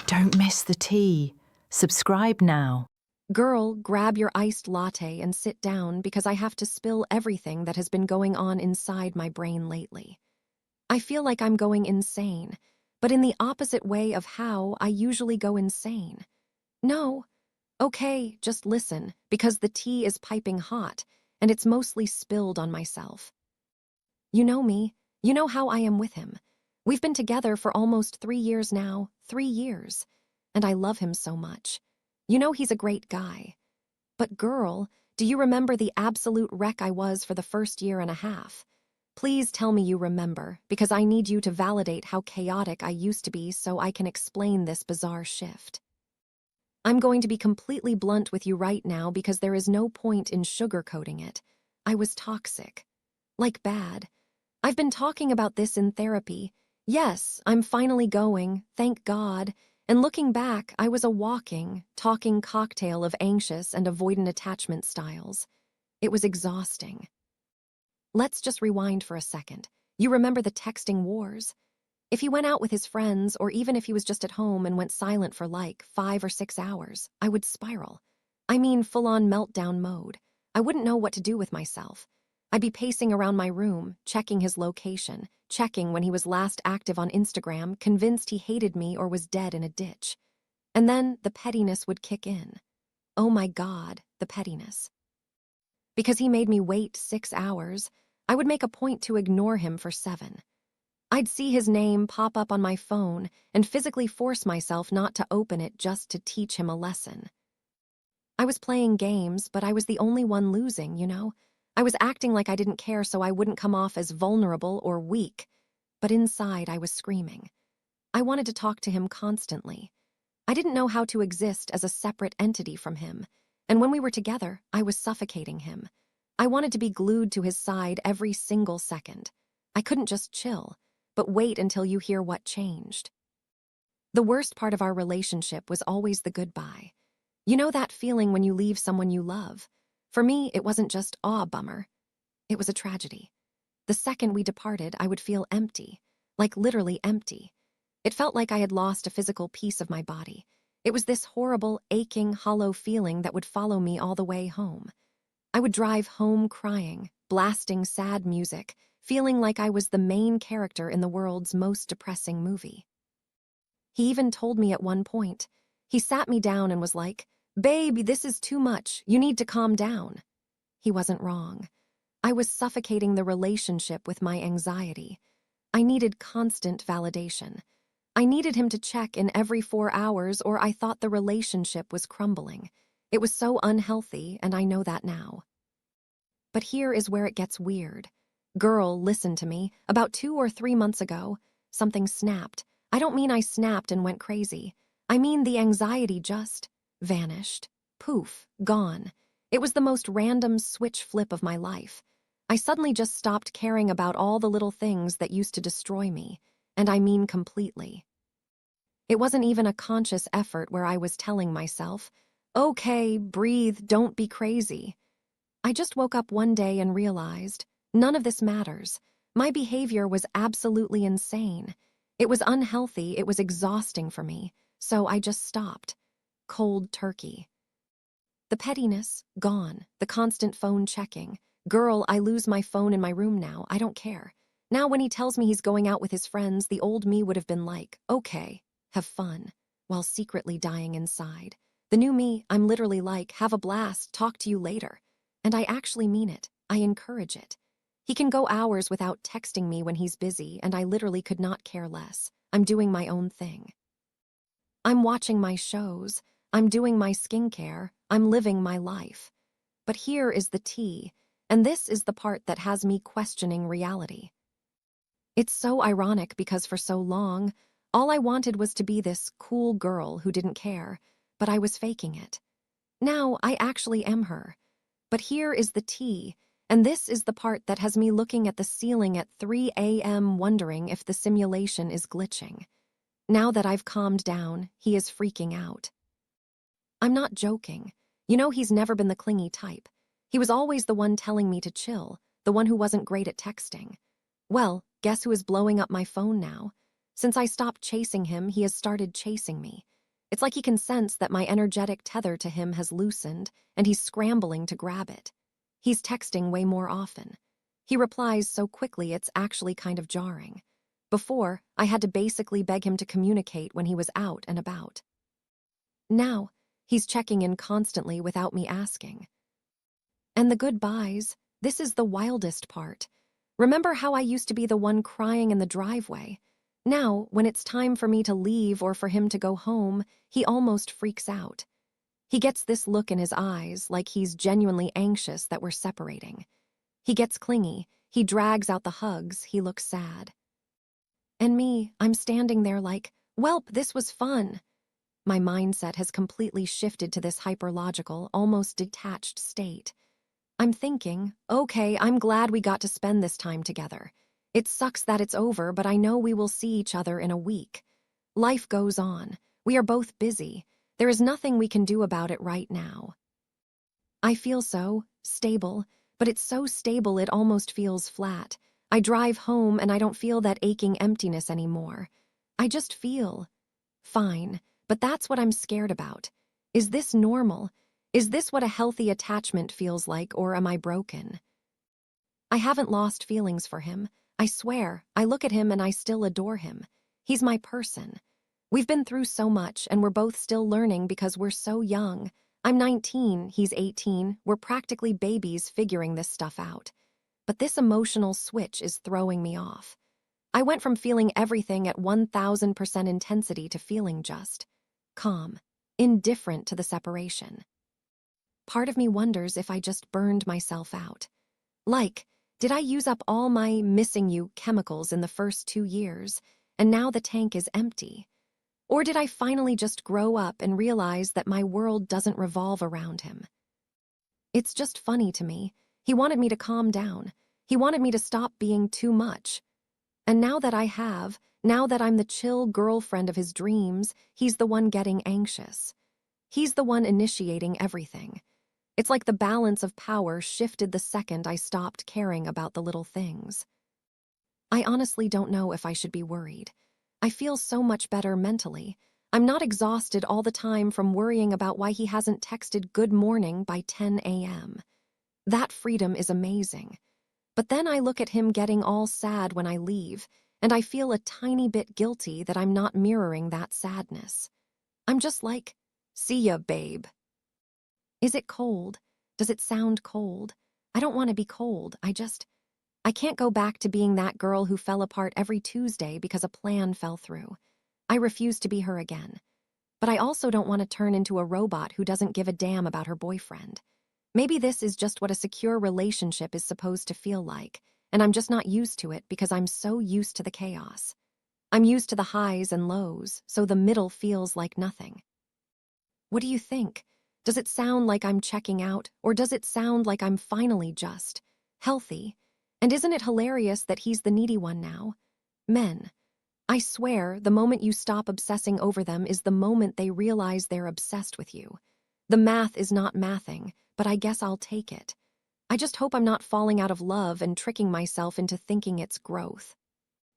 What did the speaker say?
Don't miss the tea. Subscribe now. Girl, grab your iced latte and sit down because I have to spill everything that has been going on inside my brain lately. I feel like I'm going insane, but in the opposite way of how I usually go insane. No. Okay, just listen, because the tea is piping hot, and it's mostly spilled on myself. You know me. You know how I am with him. We've been together for almost 3 years now, 3 years, and I love him so much. You know he's a great guy. But girl, do you remember the absolute wreck I was for the first year and a half? Please tell me you remember, because I need you to validate how chaotic I used to be so I can explain this bizarre shift. I'm going to be completely blunt with you right now because there is no point in sugarcoating it. I was toxic. Like bad. I've been talking about this in therapy. Yes, I'm finally going, thank God. And looking back, I was a walking, talking cocktail of anxious and avoidant attachment styles. It was exhausting. Let's just rewind for a second. You remember the texting wars? If he went out with his friends, or even if he was just at home and went silent for like 5 or 6 hours, I would spiral. I mean, full-on meltdown mode. I wouldn't know what to do with myself. I'd be pacing around my room, checking his location, checking when he was last active on Instagram, convinced he hated me or was dead in a ditch. And then the pettiness would kick in. Oh my God, the pettiness. Because he made me wait 6 hours, I would make a point to ignore him for 7. I'd see his name pop up on my phone and physically force myself not to open it just to teach him a lesson. I was playing games, but I was the only one losing, you know? I was acting like I didn't care so I wouldn't come off as vulnerable or weak, but inside I was screaming. I wanted to talk to him constantly. I didn't know how to exist as a separate entity from him, and when we were together, I was suffocating him. I wanted to be glued to his side every single second. I couldn't just chill, but wait until you hear what changed. The worst part of our relationship was always the goodbye. You know that feeling when you leave someone you love? For me, it wasn't just, aw, bummer. It was a tragedy. The second we departed, I would feel empty, like literally empty. It felt like I had lost a physical piece of my body. It was this horrible, aching, hollow feeling that would follow me all the way home. I would drive home crying, blasting sad music, feeling like I was the main character in the world's most depressing movie. He even told me at one point. He sat me down and was like, "Babe, this is too much. You need to calm down." He wasn't wrong. I was suffocating the relationship with my anxiety. I needed constant validation. I needed him to check in every 4 hours or I thought the relationship was crumbling. It was so unhealthy, and I know that now. But here is where it gets weird. Girl, listen to me. About 2 or 3 months ago, something snapped. I don't mean I snapped and went crazy. I mean the anxiety just vanished. Poof, gone. It was the most random switch flip of my life. I suddenly just stopped caring about all the little things that used to destroy me, and I mean completely. It wasn't even a conscious effort where I was telling myself, "Okay, breathe, don't be crazy." I just woke up one day and realized, none of this matters. My behavior was absolutely insane. It was unhealthy, it was exhausting for me, so I just stopped. Cold turkey. The pettiness, gone. The constant phone checking. Girl, I lose my phone in my room now, I don't care. Now when he tells me he's going out with his friends, the old me would have been like, okay, have fun, while secretly dying inside. The new me, I'm literally like, have a blast, talk to you later. And I actually mean it. I encourage it. He can go hours without texting me when he's busy, and I literally could not care less. I'm doing my own thing. I'm watching my shows. I'm doing my skincare. I'm living my life. But here is the tea, and this is the part that has me questioning reality. It's so ironic because for so long, all I wanted was to be this cool girl who didn't care, but I was faking it. Now I actually am her. But here is the tea, and this is the part that has me looking at the ceiling at 3 a.m. wondering if the simulation is glitching. Now that I've calmed down, he is freaking out. I'm not joking. You know he's never been the clingy type. He was always the one telling me to chill, the one who wasn't great at texting. Well, guess who is blowing up my phone now? Since I stopped chasing him, he has started chasing me. It's like he can sense that my energetic tether to him has loosened, and he's scrambling to grab it. He's texting way more often. He replies so quickly it's actually kind of jarring. Before, I had to basically beg him to communicate when he was out and about. Now, he's checking in constantly without me asking. And the goodbyes, this is the wildest part. Remember how I used to be the one crying in the driveway? Now, when it's time for me to leave or for him to go home, he almost freaks out. He gets this look in his eyes like he's genuinely anxious that we're separating. He gets clingy, he drags out the hugs, he looks sad. And me, I'm standing there like, "Welp, this was fun." My mindset has completely shifted to this hyperlogical, almost detached state. I'm thinking, okay, I'm glad we got to spend this time together. It sucks that it's over, but I know we will see each other in a week. Life goes on. We are both busy. There is nothing we can do about it right now. I feel so stable, but it's so stable it almost feels flat. I drive home and I don't feel that aching emptiness anymore. I just feel fine, but that's what I'm scared about. Is this normal? Is this what a healthy attachment feels like, or am I broken? I haven't lost feelings for him. I swear, I look at him and I still adore him. He's my person. We've been through so much and we're both still learning because we're so young. I'm 19, he's 18, we're practically babies figuring this stuff out. But this emotional switch is throwing me off. I went from feeling everything at 1000% intensity to feeling just calm, indifferent to the separation. Part of me wonders if I just burned myself out. Like, did I use up all my missing you chemicals in the first 2 years, and now the tank is empty? Or did I finally just grow up and realize that my world doesn't revolve around him? It's just funny to me. He wanted me to calm down. He wanted me to stop being too much. And now that I have, now that I'm the chill girlfriend of his dreams, he's the one getting anxious. He's the one initiating everything. It's like the balance of power shifted the second I stopped caring about the little things. I honestly don't know if I should be worried. I feel so much better mentally. I'm not exhausted all the time from worrying about why he hasn't texted good morning by 10 a.m. That freedom is amazing. But then I look at him getting all sad when I leave, and I feel a tiny bit guilty that I'm not mirroring that sadness. I'm just like, "See ya, babe." Is it cold? Does it sound cold? I don't want to be cold. I can't go back to being that girl who fell apart every Tuesday because a plan fell through. I refuse to be her again. But I also don't want to turn into a robot who doesn't give a damn about her boyfriend. Maybe this is just what a secure relationship is supposed to feel like, and I'm just not used to it because I'm so used to the chaos. I'm used to the highs and lows, so the middle feels like nothing. What do you think? Does it sound like I'm checking out, or does it sound like I'm finally just healthy? And isn't it hilarious that he's the needy one now? Men, I swear, the moment you stop obsessing over them is the moment they realize they're obsessed with you. The math is not mathing, but I guess I'll take it. I just hope I'm not falling out of love and tricking myself into thinking it's growth.